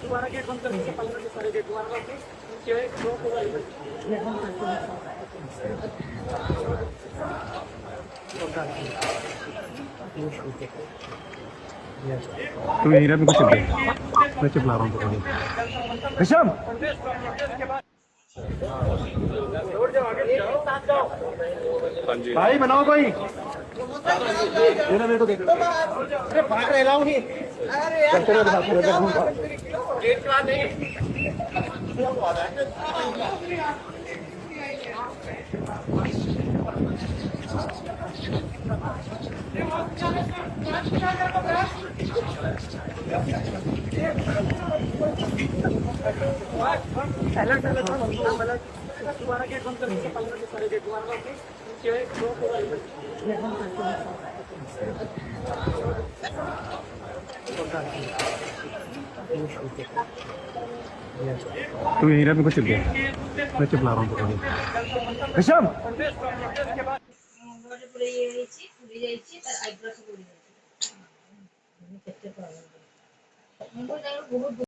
तुम्हारा गेट बंद कर दीजिए, 15 के सारे गेट तुम्हारा तुम हीरा में कुछ मैं चिपला रहा हूँ ऋषभ। भाई बनाओ भाई, मेरे को देखो। अरे भाग रहे लाओ नहीं। अरे यार गेट के बाद नहीं। तुम्हारा गेट बंद कर दीजिए, 15 के सारे गेट तुम्हारा तुम हीरा में कुछ मैं चिपला रहा हूँ ऋषभ।